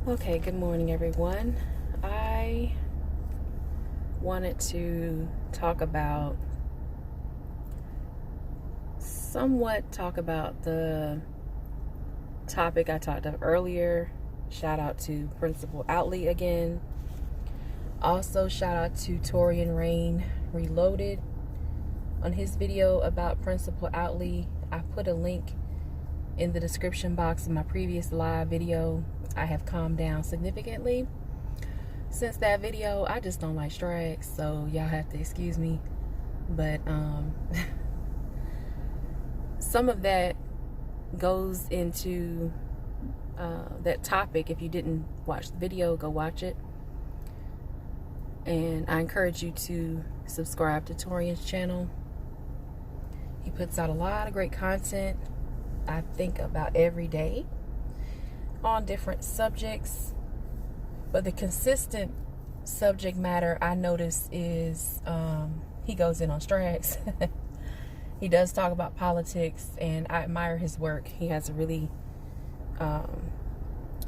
Okay, good morning, everyone. I wanted to talk about the topic I talked about earlier. Shout out to Principal Outley again. Also, shout out to Torian Rain Reloaded on his video about Principal Outley. I put a link in the description box of my previous live video. I have calmed down significantly since that video. I just don't like strags, so y'all have to excuse me. But some of that goes into that topic. If you didn't watch the video, go watch it. And I encourage you to subscribe to Torian's channel. He puts out a lot of great content, I think about every day, on different subjects. But the consistent subject matter I notice is he goes in on strags. He does talk about politics, and I admire his work. He has a really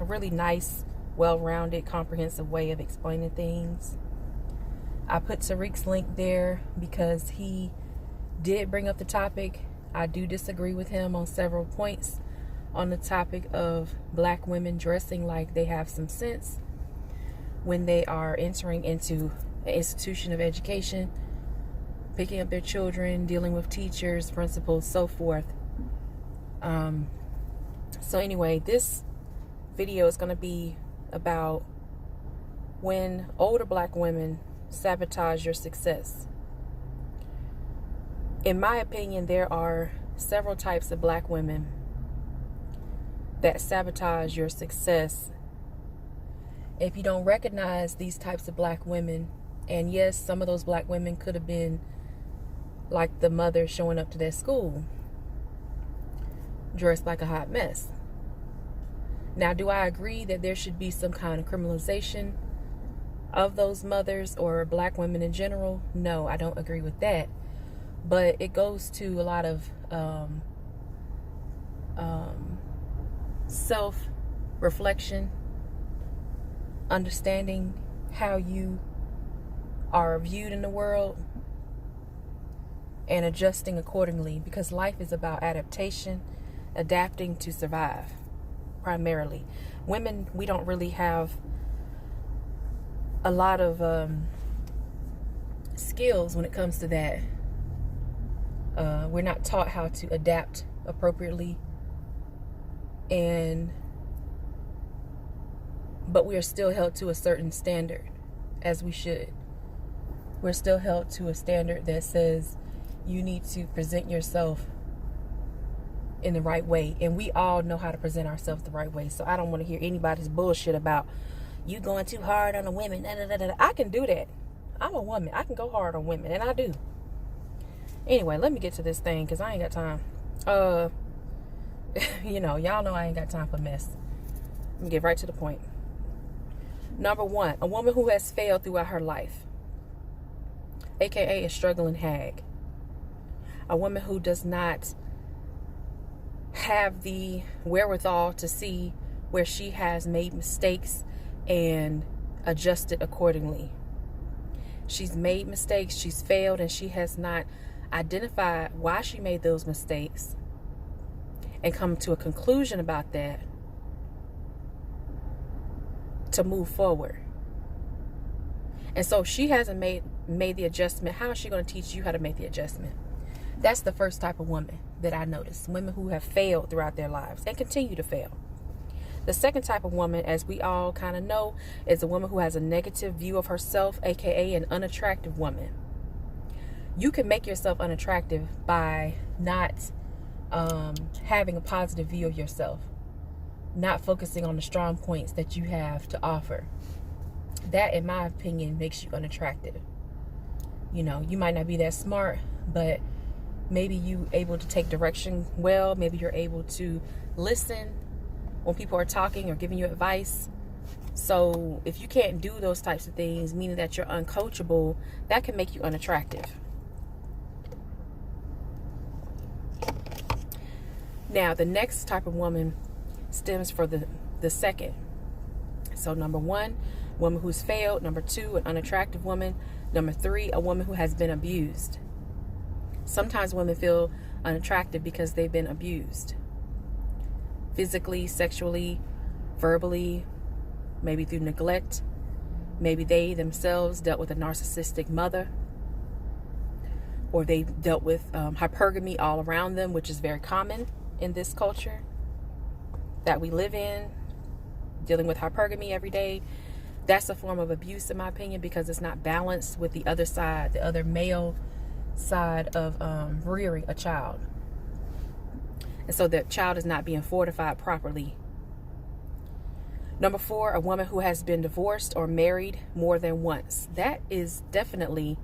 nice, well-rounded, comprehensive way of explaining things. I put Tariq's link there because he did bring up the topic. I do disagree with him on several points on the topic of black women dressing like they have some sense when they are entering into an institution of education, picking up their children, dealing with teachers, principals, so forth. So anyway, this video is going to be about when older black women sabotage your success. In my opinion, there are several types of black women that sabotage your success. If you don't recognize these types of black women, and yes, some of those black women could have been like the mother showing up to their school dressed like a hot mess. Now, do I agree that there should be some kind of criminalization of those mothers or black women in general? No, I don't agree with that. But it goes to a lot of self-reflection, understanding how you are viewed in the world, and adjusting accordingly, because life is about adaptation, adapting to survive, primarily. Women, we don't really have a lot of skills when it comes to that. We're not taught how to adapt appropriately, but we are still held to a certain standard, as we should. We're still held to a standard that says you need to present yourself in the right way, and we all know how to present ourselves the right way. So I don't want to hear anybody's bullshit about you going too hard on the women. I can do that. I'm a woman. I can go hard on women, and I do. Anyway, let me get to this thing because I ain't got time. Y'all know I ain't got time for mess. Let me get right to the point. Number one, a woman who has failed throughout her life, aka a struggling hag. A woman who does not have the wherewithal to see where she has made mistakes and adjusted accordingly. She's made mistakes, she's failed, and she has not identified why she made those mistakes and come to a conclusion about that to move forward. And so she hasn't made the adjustment. How is she going to teach you how to make the adjustment? That's the first type of woman that I notice. Women who have failed throughout their lives and continue to fail. The second type of woman, as we all kind of know, is a woman who has a negative view of herself, aka an unattractive woman. You can make yourself unattractive by not having a positive view of yourself, not focusing on the strong points that you have to offer. That, in my opinion, makes you unattractive. You might not be that smart, but maybe you able to take direction well. Maybe you're able to listen when people are talking or giving you advice. So if you can't do those types of things, meaning that you're uncoachable, that can make you unattractive. Now, the next type of woman stems for the second So number 1, woman who's failed. Number 2, an unattractive woman. Number 3, a woman who has been abused. Sometimes women feel unattractive because they've been abused. Physically, sexually, verbally, maybe through neglect. Maybe they themselves dealt with a narcissistic mother, or they dealt with hypergamy all around them, which is very common in this culture that we live in, dealing with hypergamy every day. That's a form of abuse, in my opinion, because it's not balanced with the other side, the other male side of rearing a child. And so the child is not being fortified properly. Number 4, a woman who has been divorced or married more than once. That is definitely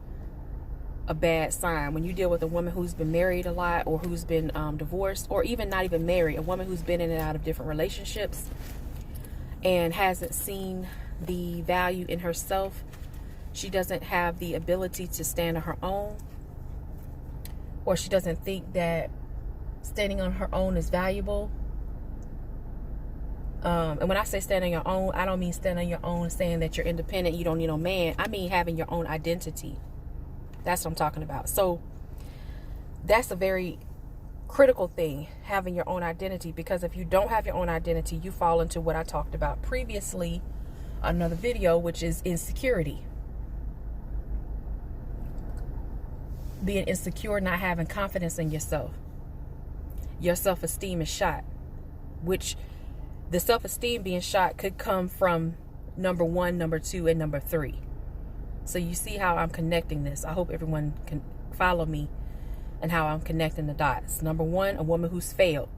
a bad sign. When you deal with a woman who's been married a lot, or who's been divorced, or even not even married, a woman who's been in and out of different relationships and hasn't seen the value in herself. She doesn't have the ability to stand on her own, or she doesn't think that standing on her own is valuable. And when I say stand on your own, I don't mean stand on your own saying that you're independent, you don't need no man. I mean having your own identity. That's what I'm talking about. So that's a very critical thing, having your own identity, because if you don't have your own identity, you fall into what I talked about previously, another video, which is insecurity. Being insecure, not having confidence in yourself. Your self-esteem is shot, which the self-esteem being shot could come from number 1, number 2, and number 3. So you see how I'm connecting this. I hope everyone can follow me and how I'm connecting the dots. Number 1, a woman who's failed.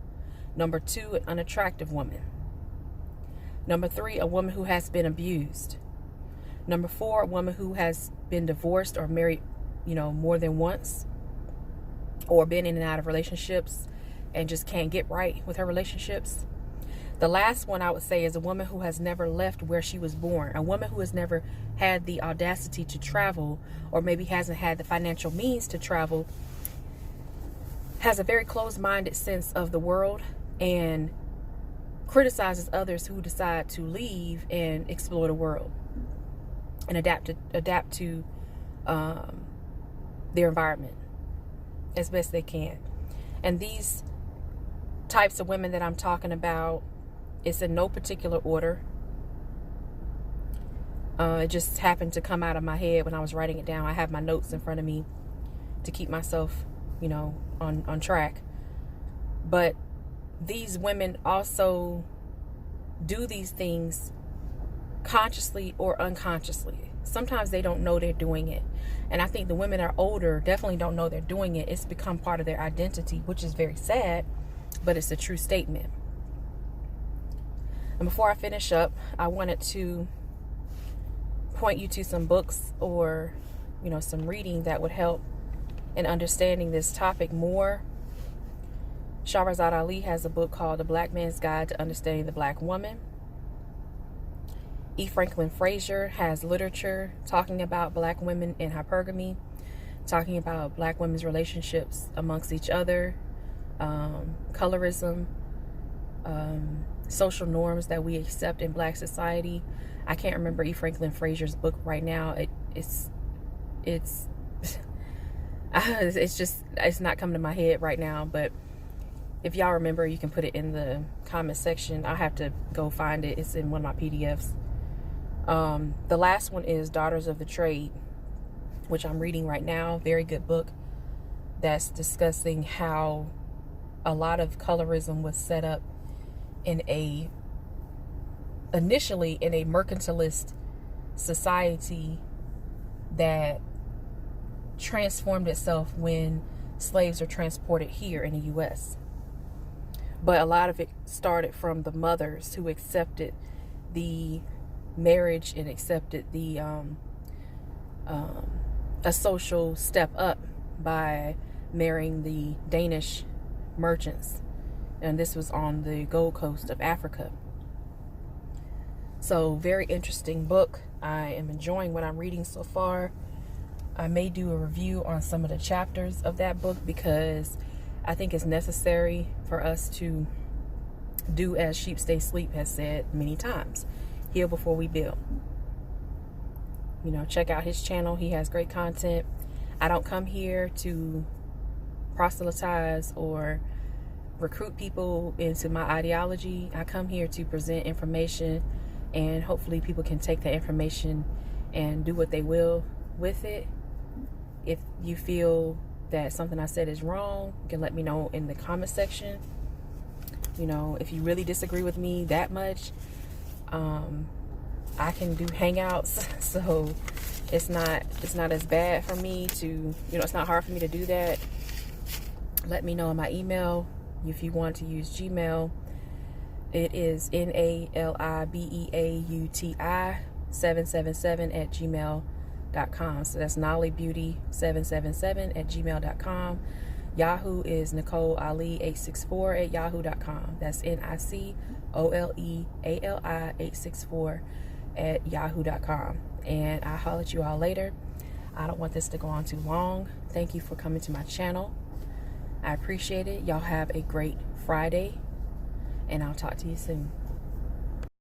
Number 2, an unattractive woman. Number 3, a woman who has been abused. Number 4, a woman who has been divorced or married, more than once, or been in and out of relationships and just can't get right with her relationships. The last one I would say is a woman who has never left where she was born. A woman who has never had the audacity to travel, or maybe hasn't had the financial means to travel, has a very closed-minded sense of the world, and criticizes others who decide to leave and explore the world and adapt to their environment as best they can. And these types of women that I'm talking about, it's in no particular order. It just happened to come out of my head when I was writing it down. I have my notes in front of me to keep myself, on track. But these women also do these things consciously or unconsciously. Sometimes they don't know they're doing it. And I think the women that are older definitely don't know they're doing it. It's become part of their identity, which is very sad, but it's a true statement. And before I finish up, I wanted to point you to some books or, some reading that would help in understanding this topic more. SHAHRAZAD Ali has a book called The Black Man's Guide to Understanding the Black Woman. Frazier has literature talking about black women in hypergamy, talking about black women's relationships amongst each other, colorism, social norms that we accept in black society. I can't remember Frazier's book right now. It's not coming to my head right now, but if y'all remember, you can put it in the comment section. I'll have to go find it. It's in one of my PDFs. The last one is Daughters of the Trade, which I'm reading right now. Very good book that's discussing how a lot of colorism was set up initially in a mercantilist society that transformed itself when slaves are transported here in the U.S. But a lot of it started from the mothers who accepted the marriage and accepted the a social step up by marrying the Danish merchants, and this was on the Gold Coast of Africa. So very interesting book. I am enjoying what I'm reading so far. I may do a review on some of the chapters of that book because I think it's necessary for us to do as Sheep Stay Sleep has said many times. Heal Before We Build. You know, check out his channel. He has great content. I don't come here to proselytize or recruit people into my ideology. I come here to present information, and hopefully people can take that information and do what they will with it. If you feel that something I said is wrong, you can let me know in the comment section. You know, if you really disagree with me that much, I can do hangouts, so it's not as bad for me to, you know, it's not hard for me to do that. Let me know in my email. If you want to use Gmail, it is NALIBEAUTI 777@gmail.com. So that's NollyBeauty777@gmail.com. Yahoo is NikoleAli864@yahoo.com. That's NICOLEALI864@yahoo.com. And I'll holler at you all later. I don't want this to go on too long. Thank you for coming to my channel. I appreciate it. Y'all have a great Friday, and I'll talk to you soon.